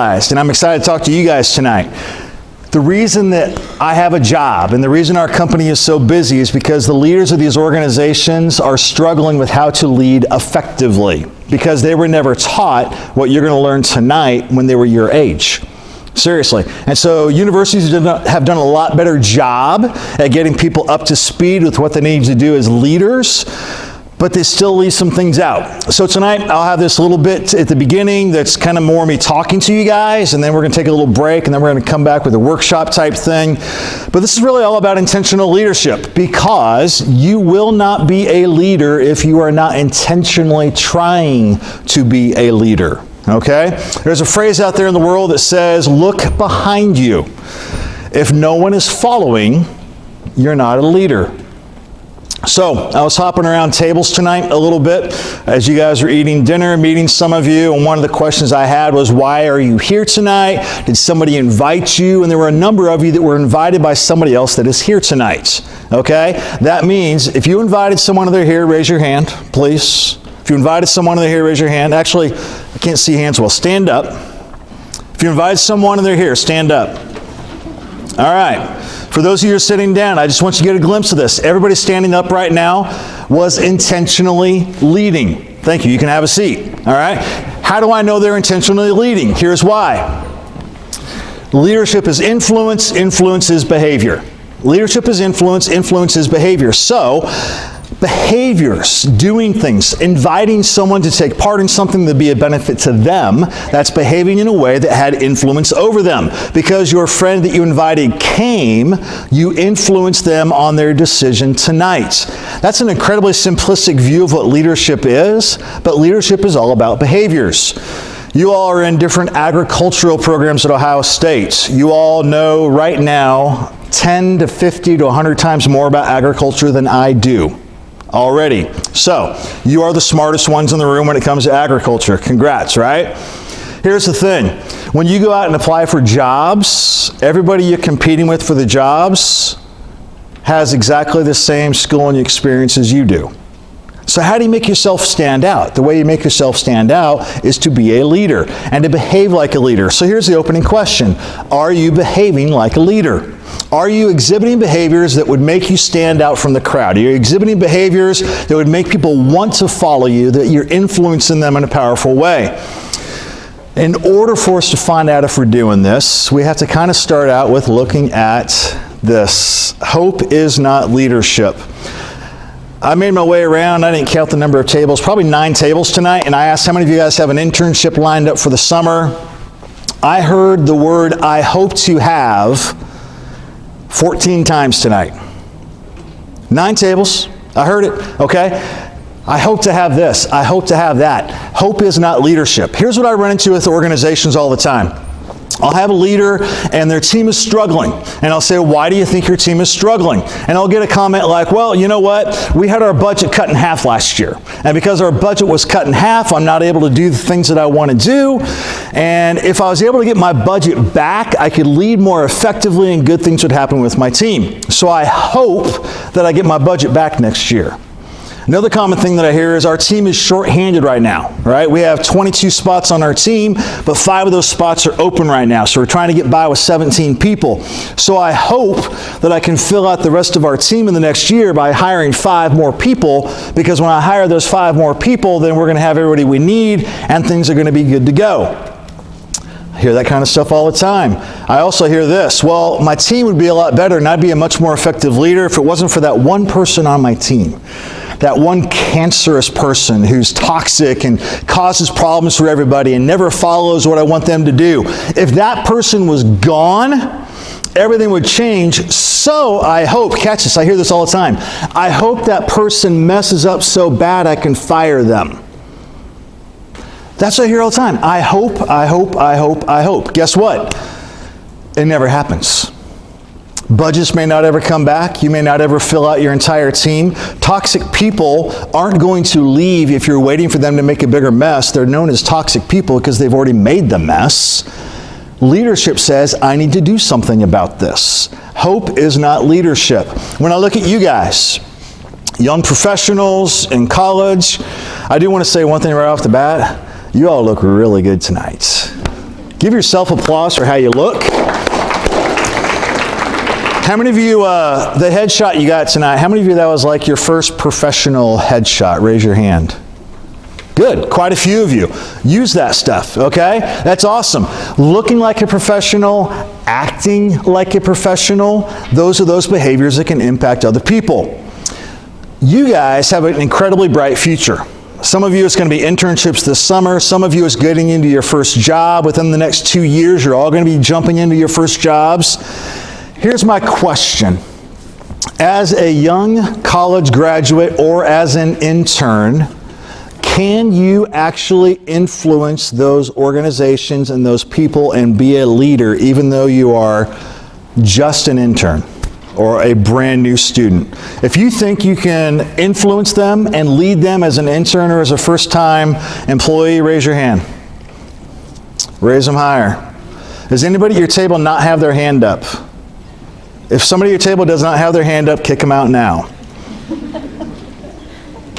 And I'm excited to talk to you guys tonight. The reason that I have a job and the reason our company is so busy is because the leaders of these organizations are struggling with how to lead effectively because they were never taught what you're going to learn tonight when they were your age. Seriously. And so universities have done a lot better job at getting people up to speed with what they need to do as leaders, but they still leave some things out. So tonight I'll have this little bit at the beginning that's kind of more me talking to you guys, and then we're going to take a little break, and then we're going to come back with a workshop type thing. But this is really all about intentional leadership, because you will not be a leader if you are not intentionally trying to be a leader. Okay? There's a phrase out there in the world that says, look behind you. If no one is following, you're not a leader. So, I was hopping around tables tonight a little bit as you guys were eating dinner, meeting some of you, and one of the questions I had was, why are you here tonight? Did somebody invite you? And there were a number of you that were invited by somebody else that is here tonight. Okay? That means if you invited someone they're here, raise your hand, please. If you invited someone they're here, raise your hand. Actually, I can't see hands well. Stand up. If you invited someone and they're here, stand up. All right. For those of you who are sitting down, I just want you to get a glimpse of this. Everybody standing up right now was intentionally leading. Thank you. You can have a seat. All right. How do I know they're intentionally leading? Here's why. Leadership is influence. Influence is behavior. Leadership is influence. Influence is behavior. So, behaviors, doing things, inviting someone to take part in something that would be a benefit to them, that's behaving in a way that had influence over them. Because your friend that you invited came, you influenced them on their decision tonight. That's an incredibly simplistic view of what leadership is, but leadership is all about behaviors. You all are in different agricultural programs at Ohio State. You all know right now 10 to 50 to 100 times more about agriculture than I do. Already. So, you are the smartest ones in the room when it comes to agriculture. Congrats, right? Here's the thing. When you go out and apply for jobs, everybody you're competing with for the jobs has exactly the same skill and experience as you do. So how do you make yourself stand out? The way you make yourself stand out is to be a leader and to behave like a leader. So here's the opening question. Are you behaving like a leader? Are you exhibiting behaviors that would make you stand out from the crowd? Are you exhibiting behaviors that would make people want to follow you, that you're influencing them in a powerful way? In order for us to find out if we're doing this, we have to kind of start out with looking at this. Hope is not leadership. I made my way around. I didn't count the number of tables, probably 9 tables tonight, and I asked how many of you guys have an internship lined up for the summer. I heard the word I hope to have 14 times tonight. 9 tables. I heard it. Okay. I hope to have this. I hope to have that. Hope is not leadership. Here's what I run into with organizations all the time. I'll have a leader and their team is struggling. And I'll say, why do you think your team is struggling? And I'll get a comment like, well, you know what? We had our budget cut in half last year. And because our budget was cut in half, I'm not able to do the things that I want to do. And if I was able to get my budget back, I could lead more effectively and good things would happen with my team. So I hope that I get my budget back next year. Another common thing that I hear is our team is short-handed right now, right? We have 22 spots on our team, but 5 of those spots are open right now. So we're trying to get by with 17 people. So I hope that I can fill out the rest of our team in the next year by hiring 5 more people, because when I hire those 5 more people, then we're going to have everybody we need and things are going to be good to go. I hear that kind of stuff all the time. I also hear this, well, my team would be a lot better and I'd be a much more effective leader if it wasn't for that one person on my team. That one cancerous person who's toxic and causes problems for everybody and never follows what I want them to do. If that person was gone, everything would change. So I hope, catch this, I hear this all the time, I hope that person messes up so bad I can fire them. That's what I hear all the time. I hope, I hope, I hope, I hope. Guess what? It never happens. Budgets may not ever come back. You may not ever fill out your entire team. Toxic people aren't going to leave if you're waiting for them to make a bigger mess. They're known as toxic people because they've already made the mess. Leadership says, I need to do something about this. Hope is not leadership. When I look at you guys, young professionals in college, I do want to say one thing right off the bat. You all look really good tonight. Give yourself applause for how you look. How many of you, the headshot you got tonight, how many of you that was like your first professional headshot? Raise your hand. Good, quite a few of you. Use that stuff, okay? That's awesome. Looking like a professional, acting like a professional, those are those behaviors that can impact other people. You guys have an incredibly bright future. Some of you, it's going to be internships this summer. Some of you, it's getting into your first job. Within the next 2 years, you're all going to be jumping into your first jobs. Here's my question. As a young college graduate or as an intern, can you actually influence those organizations and those people and be a leader even though you are just an intern or a brand new student? If you think you can influence them and lead them as an intern or as a first-time employee, raise your hand. Raise them higher. Does anybody at your table not have their hand up? If somebody at your table does not have their hand up, kick them out now.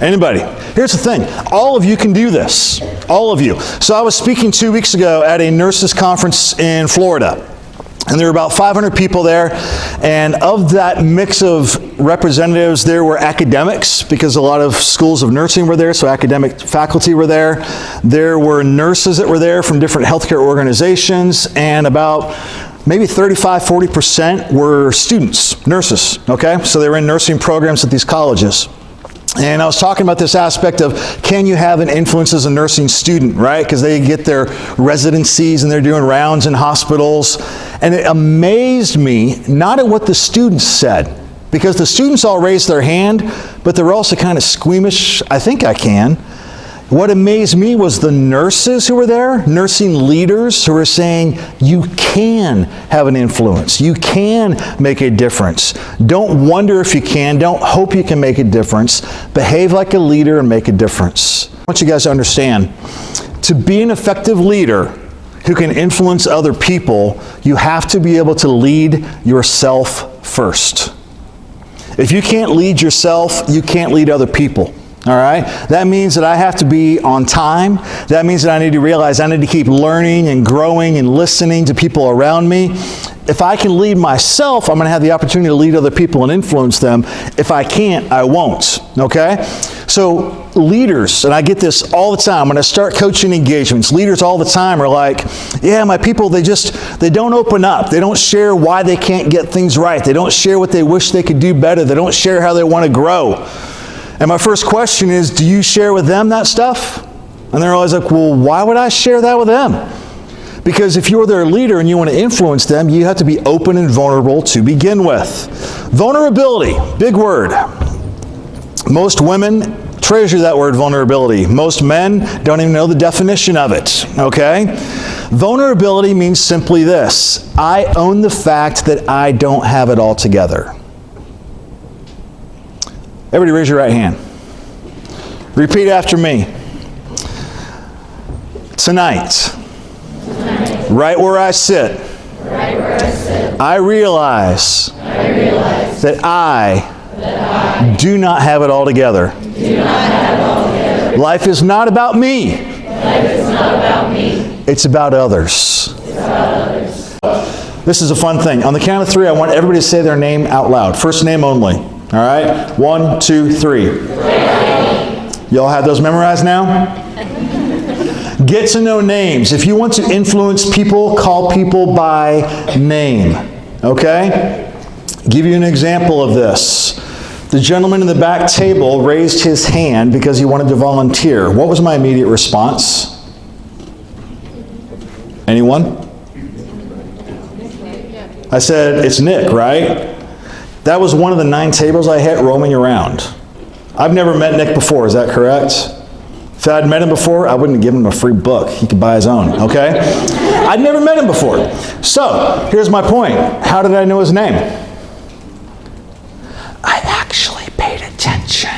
Anybody? Here's the thing. All of you can do this. All of you. So I was speaking 2 weeks ago at a nurses conference in Florida. And there were about 500 people there. And of that mix of representatives, there were academics, because a lot of schools of nursing were there, so academic faculty were there. There were nurses that were there from different healthcare organizations, and about maybe 35–40% were students, nurses, okay? So they were in nursing programs at these colleges. And I was talking about this aspect of, can you have an influence as a nursing student, right? Because they get their residencies and they're doing rounds in hospitals. And it amazed me, not at what the students said, because the students all raised their hand, but they were also kind of squeamish, I think I can. What amazed me was the nurses who were there, nursing leaders who were saying, you can have an influence. You can make a difference. Don't wonder if you can. Don't hope you can make a difference. Behave like a leader and make a difference. I want you guys to understand, to be an effective leader who can influence other people, you have to be able to lead yourself first. If you can't lead yourself, you can't lead other people. All right? That means that I have to be on time. That means that I need to realize I need to keep learning and growing and listening to people around me. If I can lead myself, I'm going to have the opportunity to lead other people and influence them. If I can't, I won't. Okay? So leaders, and I get this all the time when I start coaching engagements, leaders all the time are like, yeah, my people, they don't open up. They don't share why they can't get things right. They don't share what they wish they could do better. They don't share how they want to grow. And my first question is, do you share with them that stuff? And they're always like, well, why would I share that with them? Because if you're their leader and you want to influence them, you have to be open and vulnerable to begin with. Vulnerability, big word. Most women treasure that word vulnerability. Most men don't even know the definition of it, okay? Vulnerability means simply this: I own the fact that I don't have it all together. Everybody raise your right hand. Repeat after me. Tonight, right where I sit, I realize that I do not have it all together. Life is not about me. It's about others. This is a fun thing. On the count of 3, I want everybody to say their name out loud. First name only. All right? 1, 2, 3. Y'all have those memorized now? Get to know names. If you want to influence people, call people by name. Okay? Give you an example of this. The gentleman in the back table raised his hand because he wanted to volunteer. What was my immediate response? Anyone? I said, it's Nick, right? That was one of the 9 tables I hit roaming around. I've never met Nick before, is that correct? If I'd met him before, I wouldn't have given him a free book. He could buy his own, okay? I'd never met him before. So, here's my point. How did I know his name? I actually paid attention.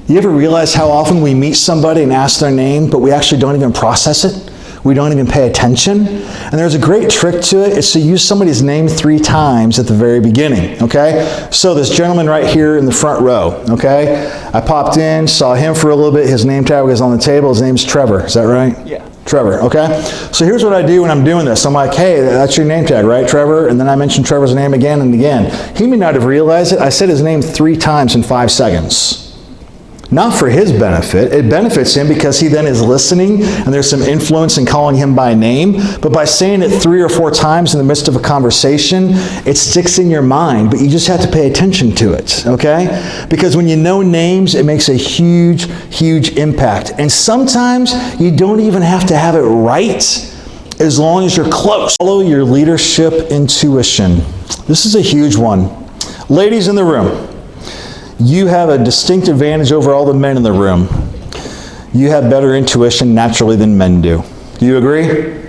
You ever realize how often we meet somebody and ask their name, but we actually don't even process it? We don't even pay attention. And there's a great trick to it. It's to use somebody's name 3 times at the very beginning, okay? So this gentleman right here in the front row, okay? I popped in, saw him for a little bit. His name tag was on the table. His name's Trevor. Is that right? Yeah. Trevor, okay? So here's what I do when I'm doing this. I'm like, hey, that's your name tag, right, Trevor? And then I mention Trevor's name again and again. He may not have realized it. I said his name 3 times in 5 seconds. Not for his benefit. It benefits him because he then is listening and there's some influence in calling him by name. But by saying it 3 or 4 times in the midst of a conversation, it sticks in your mind, but you just have to pay attention to it, okay? Because when you know names, it makes a huge, huge impact. And sometimes you don't even have to have it right as long as you're close. Follow your leadership intuition. This is a huge one. Ladies in the room, you have a distinct advantage over all the men in the room. You have better intuition naturally than men do. Do you agree?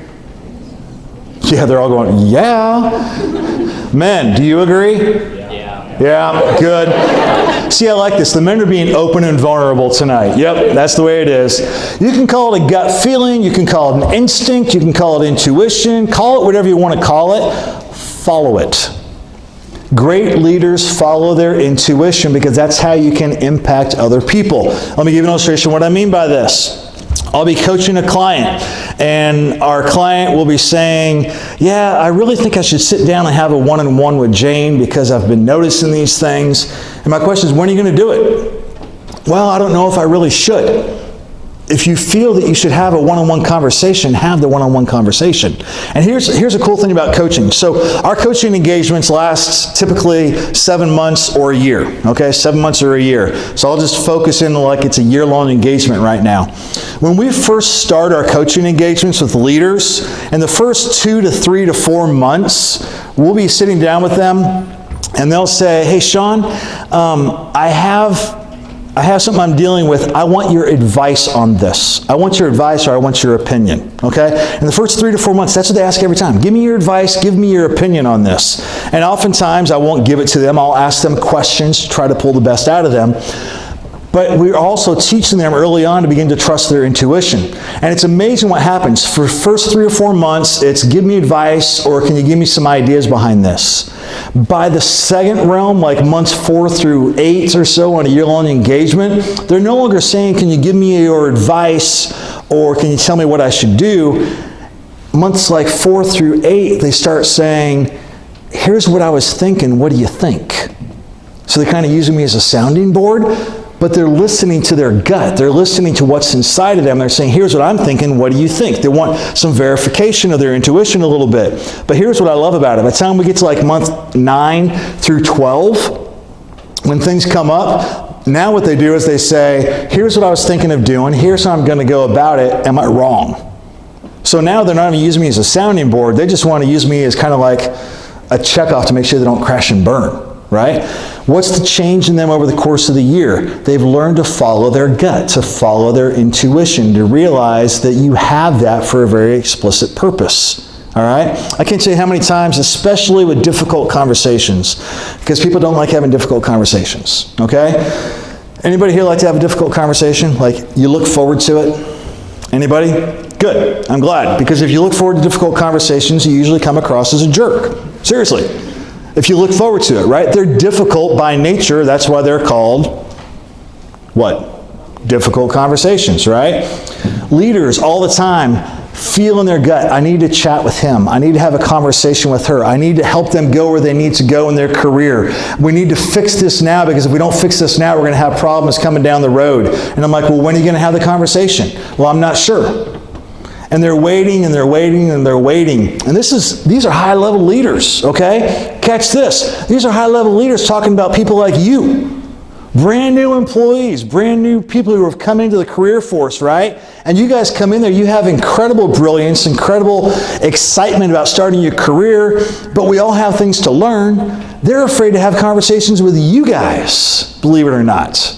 Yeah, they're all going, yeah. Men, do you agree? Yeah. Yeah, good. See, I like this. The men are being open and vulnerable tonight. Yep, that's the way it is. You can call it a gut feeling. You can call it an instinct. You can call it intuition. Call it whatever you want to call it. Follow it. Great leaders follow their intuition because that's how you can impact other people. Let me give you an illustration of what I mean by this. I'll be coaching a client, and our client will be saying, yeah, I really think I should sit down and have a one-on-one with Jane because I've been noticing these things. And my question is, when are you going to do it? Well, I don't know if I really should. If you feel that you should have a one-on-one conversation, have the one-on-one conversation. And here's a cool thing about coaching. So our coaching engagements last typically 7 months or a year, okay? 7 months or a year. So I'll just focus in like it's a year-long engagement right now. When we first start our coaching engagements with leaders, in the first 2 to 3 to 4 months, we'll be sitting down with them and they'll say, hey, Sean, I have something I'm dealing with. I want your advice on this. I want your advice, or I want your opinion, okay? In the first 3 to 4 months, that's what they ask every time. Give me your advice, give me your opinion on this. And oftentimes, I won't give it to them. I'll ask them questions to try to pull the best out of them. But we're also teaching them early on to begin to trust their intuition. And it's amazing what happens. For the first 3 or 4 months, it's give me advice, or can you give me some ideas behind this? By the second realm, like months 4 through 8 or so on a year-long engagement, they're no longer saying, can you give me your advice, or can you tell me what I should do? Months like 4 through 8, they start saying, here's what I was thinking, what do you think? So they're kind of using me as a sounding board. But they're listening to their gut. They're listening to what's inside of them. They're saying, here's what I'm thinking, what do you think? They want some verification of their intuition a little bit. But here's what I love about it. By the time we get to like month 9 through 12, when things come up, now what they do is they say, here's what I was thinking of doing, here's how I'm going to go about it, am I wrong? So now they're not even using me as a sounding board, they just want to use me as kind of like a checkoff to make sure they don't crash and burn. Right? What's the change in them over the course of the year? They've learned to follow their gut, to follow their intuition, to realize that you have that for a very explicit purpose. All right? I can't tell you how many times, especially with difficult conversations, because people don't like having difficult conversations. Okay? Anybody here like to have a difficult conversation? Like you look forward to it? Anybody? Good. I'm glad. Because if you look forward to difficult conversations, you usually come across as a jerk. Seriously. If you look forward to it, right? They're difficult by nature. That's why they're called, what? Difficult conversations, right? Leaders all the time feel in their gut, I need to chat with him. I need to have a conversation with her. I need to help them go where they need to go in their career. We need to fix this now, because if we don't fix this now, we're going to have problems coming down the road. And I'm like, well, when are you going to have the conversation? Well, I'm not sure. And they're waiting, and they're waiting, and they're waiting. And these are high-level leaders, okay? Catch this. These are high-level leaders talking about people like you. Brand new employees, brand new people who have come into the career force, right? And you guys come in there, you have incredible brilliance, incredible excitement about starting your career, but we all have things to learn. They're afraid to have conversations with you guys, believe it or not.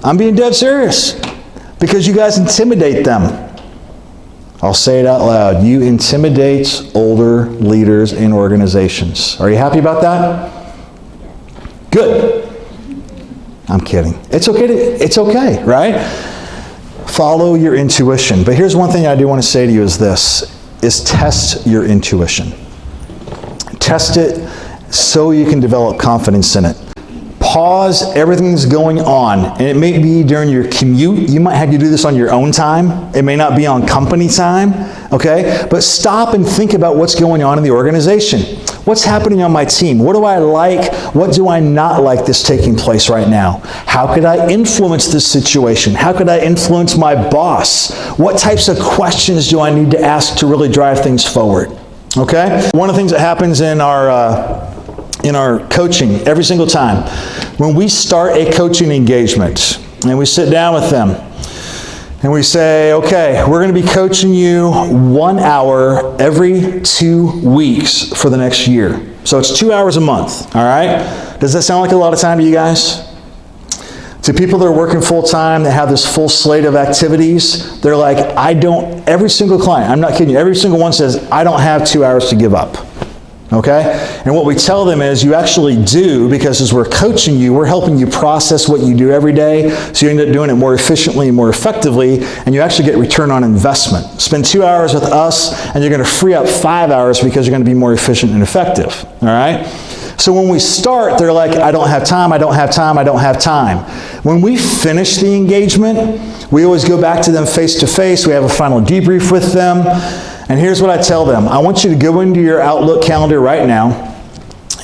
I'm being dead serious, because you guys intimidate them. I'll say it out loud. You intimidate older leaders in organizations. Are you happy about that? Good. I'm kidding. It's okay, right? Follow your intuition. But here's one thing I do want to say to you is test your intuition. Test it so you can develop confidence in it. pause everything that's going on. And it may be during your commute. You might have to do this on your own time. It may not be on company time, okay? But stop and think about what's going on in the organization. What's happening on my team? What do I like? What do I not like that's taking place right now? How could I influence this situation? How could I influence my boss? What types of questions do I need to ask to really drive things forward? Okay? One of the things that happens in our coaching every single time, when we start a coaching engagement and we sit down with them and we say, okay, we're going to be coaching you 1 hour every 2 weeks for the next year. So it's 2 hours a month, all right? Does that sound like a lot of time to you guys? To people that are working full-time, that have this full slate of activities, they're like, every single client, I'm not kidding you, every single one says, I don't have 2 hours to give up. Okay? And what we tell them is you actually do, because as we're coaching you, we're helping you process what you do every day, so you end up doing it more efficiently and more effectively, and you actually get return on investment. Spend 2 hours with us, and you're going to free up 5 hours because you're going to be more efficient and effective. All right? So when we start, they're like, I don't have time, I don't have time, I don't have time. When we finish the engagement, we always go back to them face to face. We have a final debrief with them. And here's what I tell them. I want you to go into your Outlook calendar right now,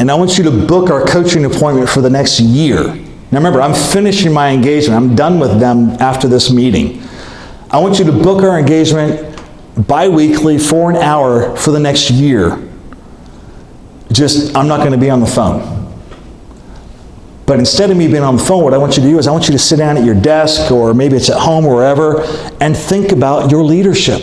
and I want you to book our coaching appointment for the next year. Now remember, I'm finishing my engagement. I'm done with them after this meeting. I want you to book our engagement bi-weekly for an hour for the next year. I'm not going to be on the phone. But instead of me being on the phone, what I want you to do is I want you to sit down at your desk, or maybe it's at home or wherever, and think about your leadership.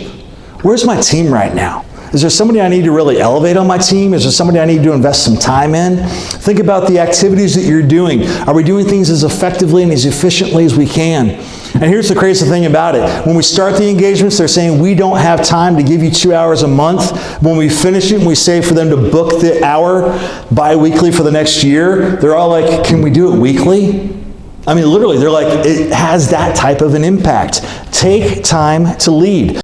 Where's my team right now? Is there somebody I need to really elevate on my team? Is there somebody I need to invest some time in? Think about the activities that you're doing. Are we doing things as effectively and as efficiently as we can? And here's the crazy thing about it. When we start the engagements, they're saying, we don't have time to give you 2 hours a month. When we finish it and we say for them to book the hour bi-weekly for the next year, they're all like, can we do it weekly? I mean, literally, they're like, it has that type of an impact. Take time to lead.